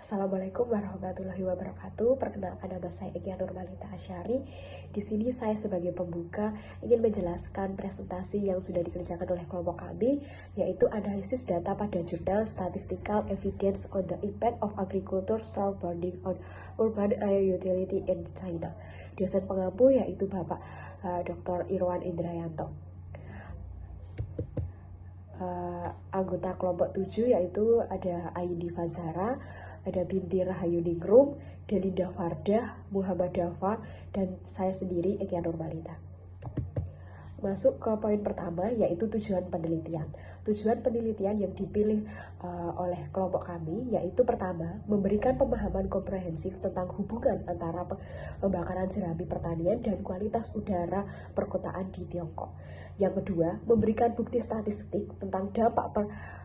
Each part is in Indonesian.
Assalamualaikum warahmatullahi wabarakatuh. Perkenalkan, nama saya Egi Nurmalita Asyari. Di sini saya sebagai pembuka ingin menjelaskan presentasi yang sudah dikerjakan oleh kelompok kami, yaitu analisis data pada jurnal Statistical Evidence on the Impact of Agriculture Straw Burning on Urban Air Utility in China. Dosen pengampu yaitu Bapak Dr. Irwan Indrayanto. Anggota kelompok 7 yaitu ada Aidi Fazara, ada Binti Rahayuningrum, Delinda Fardah, Muhammad Dafa, dan saya sendiri Eki Nurmalita. Masuk ke poin pertama, yaitu tujuan penelitian. Tujuan penelitian yang dipilih oleh kelompok kami yaitu pertama, memberikan pemahaman komprehensif tentang hubungan antara pembakaran jerami pertanian dan kualitas udara perkotaan di Tiongkok. Yang kedua, memberikan bukti statistik tentang dampak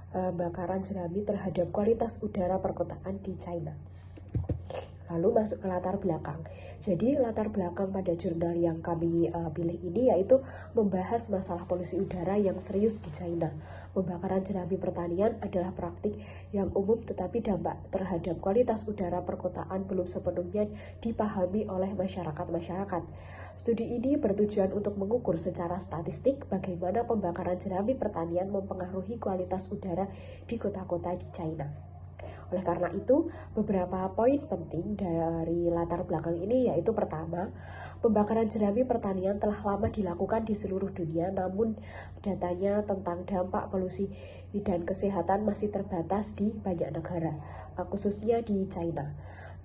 pembakaran jerami terhadap kualitas udara perkotaan di China. Lalu masuk ke latar belakang. Jadi latar belakang pada jurnal yang kami pilih ini yaitu membahas masalah polusi udara yang serius di China. Pembakaran jerami pertanian adalah praktik yang umum, tetapi dampak terhadap kualitas udara perkotaan belum sepenuhnya dipahami oleh masyarakat. Studi ini bertujuan untuk mengukur secara statistik bagaimana pembakaran jerami pertanian mempengaruhi kualitas udara di kota-kota di China. Oleh karena itu, beberapa poin penting dari latar belakang ini yaitu pertama, pembakaran jerami pertanian telah lama dilakukan di seluruh dunia, namun datanya tentang dampak polusi dan kesehatan masih terbatas di banyak negara, khususnya di China.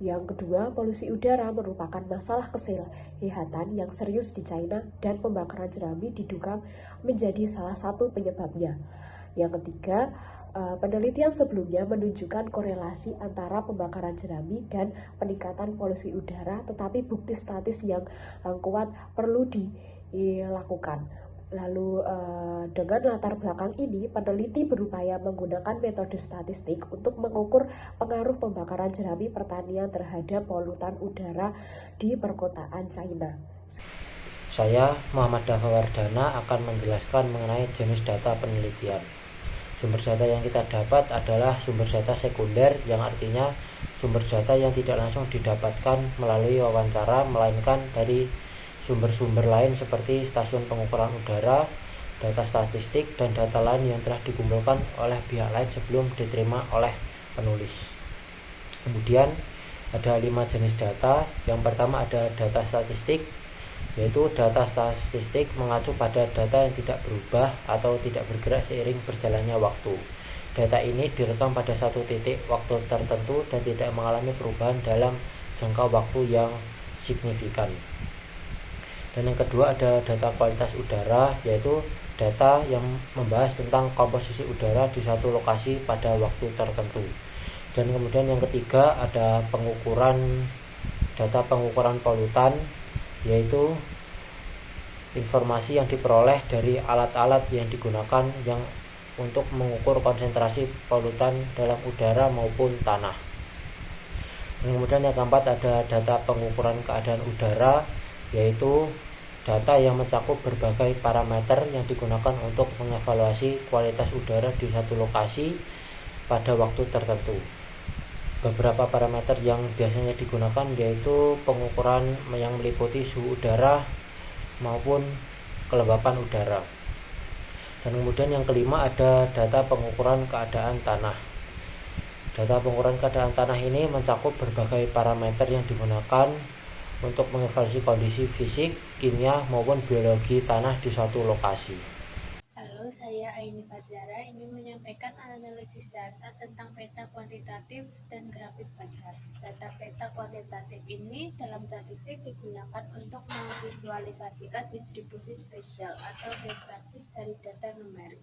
Yang kedua, polusi udara merupakan masalah kesehatan yang serius di China dan pembakaran jerami diduga menjadi salah satu penyebabnya. Yang ketiga, penelitian sebelumnya menunjukkan korelasi antara pembakaran jerami dan peningkatan polusi udara, tetapi bukti statis yang kuat perlu dilakukan. Lalu dengan latar belakang ini, peneliti berupaya menggunakan metode statistik untuk mengukur pengaruh pembakaran jerami pertanian terhadap polutan udara di perkotaan China. Saya, Muhammad Dafa Wardana, akan menjelaskan mengenai jenis data penelitian. Sumber data yang kita dapat adalah sumber data sekunder, yang artinya sumber data yang tidak langsung didapatkan melalui wawancara, melainkan dari sumber-sumber lain seperti stasiun pengukuran udara, data statistik, dan data lain yang telah dikumpulkan oleh pihak lain sebelum diterima oleh penulis. Kemudian ada 5 jenis data. Yang pertama ada data statistik, yaitu data statistik mengacu pada data yang tidak berubah atau tidak bergerak seiring berjalannya waktu. Data ini direkam pada satu titik waktu tertentu dan tidak mengalami perubahan dalam jangka waktu yang signifikan. Dan yang kedua ada data kualitas udara, yaitu data yang membahas tentang komposisi udara di satu lokasi pada waktu tertentu. Dan kemudian yang ketiga ada data pengukuran polutan, yaitu informasi yang diperoleh dari alat-alat yang digunakan yang untuk mengukur konsentrasi polutan dalam udara maupun tanah. Dan kemudian yang keempat ada data pengukuran keadaan udara, yaitu data yang mencakup berbagai parameter yang digunakan untuk mengevaluasi kualitas udara di satu lokasi pada waktu tertentu. Beberapa parameter yang biasanya digunakan yaitu pengukuran yang meliputi suhu udara maupun kelembapan udara. Dan kemudian yang kelima ada data pengukuran keadaan tanah. Data pengukuran keadaan tanah ini mencakup berbagai parameter yang digunakan untuk mengevaluasi kondisi fisik, kimia maupun biologi tanah di suatu lokasi. Halo, saya Aini Fazara ingin menyampaikan analisis data tentang peta kuantitatif dan grafik pacar. Data peta kuantitatif ini dalam statistik digunakan untuk memvisualisasikan distribusi spesial atau geografis dari data numerik.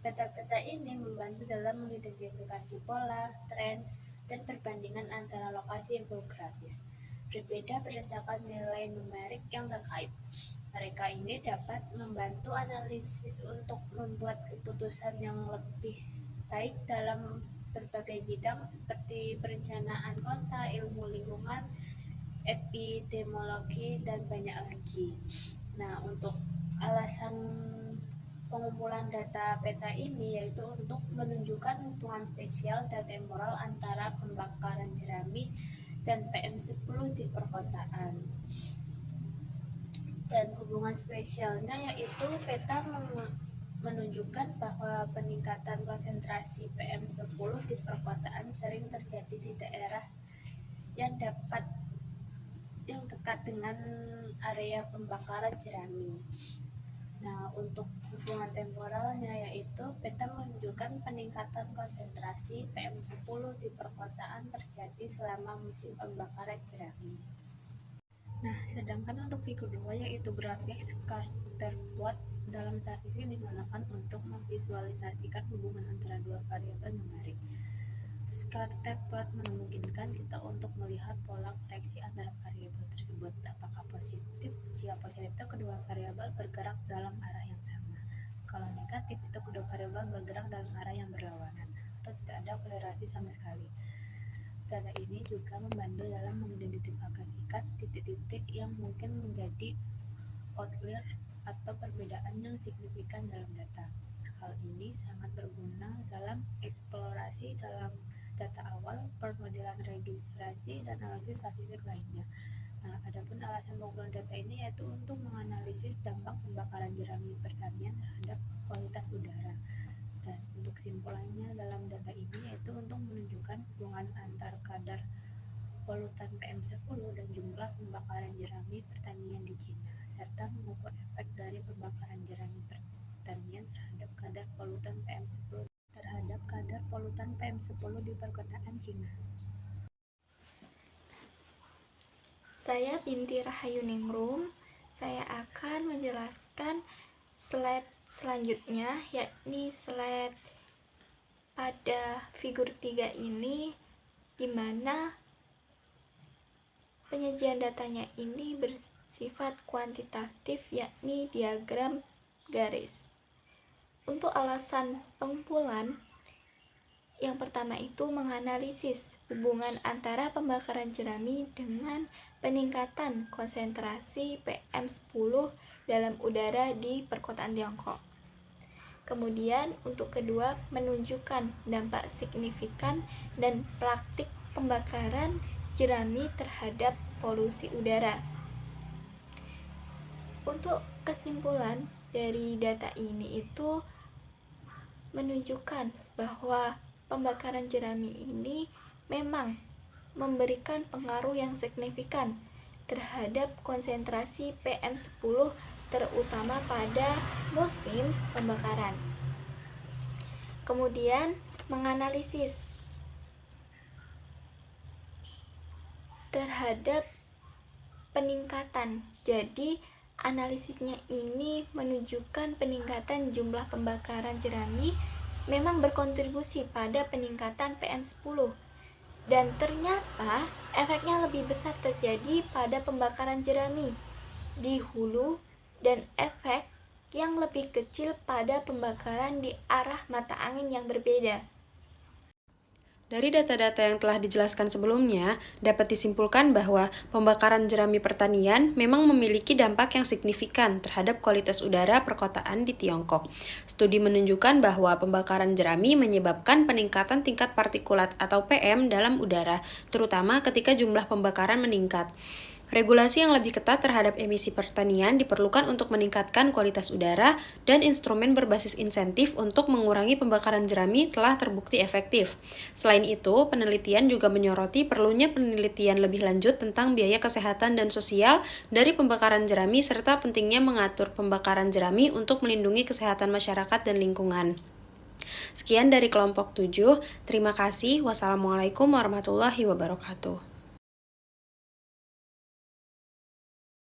Peta-peta ini membantu dalam mengidentifikasi pola, tren, dan perbandingan antara lokasi geografis berbeda berdasarkan nilai numerik yang terkait. Mereka ini dapat membantu analisis untuk membuat keputusan yang lebih baik dalam berbagai bidang seperti perencanaan kota, ilmu lingkungan, epidemiologi, dan banyak lagi. Nah, untuk alasan Pengumpulan data peta ini yaitu untuk menunjukkan hubungan spesial dan temporal antara pembakaran jerami dan PM10 di perkotaan. Dan hubungan spesialnya yaitu peta menunjukkan bahwa peningkatan konsentrasi PM10 di perkotaan sering terjadi di daerah yang dekat dengan area pembakaran jerami. Nah, untuk hubungan temporalnya yaitu peta menunjukkan peningkatan konsentrasi PM10 di perkotaan terjadi selama musim pembakaran jerami. Nah, sedangkan untuk figur 2 yaitu grafik scatter plot dalam statistik digunakan untuk memvisualisasikan hubungan antara dua variabel numerik. Scatter plot memungkinkan kita untuk melihat pola koreksi antara variabel tersebut. Apakah positif? Jika positif itu kedua variabel bergerak dalam arah yang sama. Kalau negatif itu kedua variabel bergerak dalam arah yang berlawanan atau tidak ada kolerasi sama sekali. Data ini juga membantu dalam mengidentifikasikan titik-titik yang mungkin menjadi outlier atau perbedaan yang signifikan dalam data. Hal ini sangat berguna dalam eksplorasi dalam data awal, permodelan registrasi, dan analisis statistik lainnya. Nah, adapun alasan pengumpulan data ini yaitu untuk menganalisis dampak pembakaran jerami pertanian terhadap kualitas udara. Dan untuk kesimpulannya dalam data ini yaitu untuk menunjukkan hubungan antar kadar polutan PM10 dan jumlah pembakaran jerami pertanian di Cina, serta mengukur efek dari pembakaran jerami pertanian terhadap kadar polutan PM10 di perkotaan Cina. Saya Binti Rahayuningrum. Saya akan menjelaskan slide selanjutnya, yakni slide pada figur 3 ini, di mana penyajian datanya ini bersifat kuantitatif, yakni diagram garis. Untuk alasan pengumpulan, yang pertama itu menganalisis hubungan antara pembakaran jerami dengan peningkatan konsentrasi PM10 dalam udara di perkotaan Tiongkok. Kemudian untuk kedua, menunjukkan dampak signifikan dan praktik pembakaran jerami terhadap polusi udara. Untuk kesimpulan dari data ini itu menunjukkan bahwa pembakaran jerami ini memang memberikan pengaruh yang signifikan terhadap konsentrasi PM10 terutama pada musim pembakaran. Kemudian menganalisis terhadap peningkatan. Jadi analisisnya ini menunjukkan peningkatan jumlah pembakaran jerami memang berkontribusi pada peningkatan PM10. Dan ternyata efeknya lebih besar terjadi pada pembakaran jerami di hulu dan efek yang lebih kecil pada pembakaran di arah mata angin yang berbeda. Dari data-data yang telah dijelaskan sebelumnya, dapat disimpulkan bahwa pembakaran jerami pertanian memang memiliki dampak yang signifikan terhadap kualitas udara perkotaan di Tiongkok. Studi menunjukkan bahwa pembakaran jerami menyebabkan peningkatan tingkat partikulat atau PM dalam udara, terutama ketika jumlah pembakaran meningkat. Regulasi yang lebih ketat terhadap emisi pertanian diperlukan untuk meningkatkan kualitas udara, dan instrumen berbasis insentif untuk mengurangi pembakaran jerami telah terbukti efektif. Selain itu, penelitian juga menyoroti perlunya penelitian lebih lanjut tentang biaya kesehatan dan sosial dari pembakaran jerami serta pentingnya mengatur pembakaran jerami untuk melindungi kesehatan masyarakat dan lingkungan. Sekian dari kelompok 7. Terima kasih. Wassalamualaikum warahmatullahi wabarakatuh.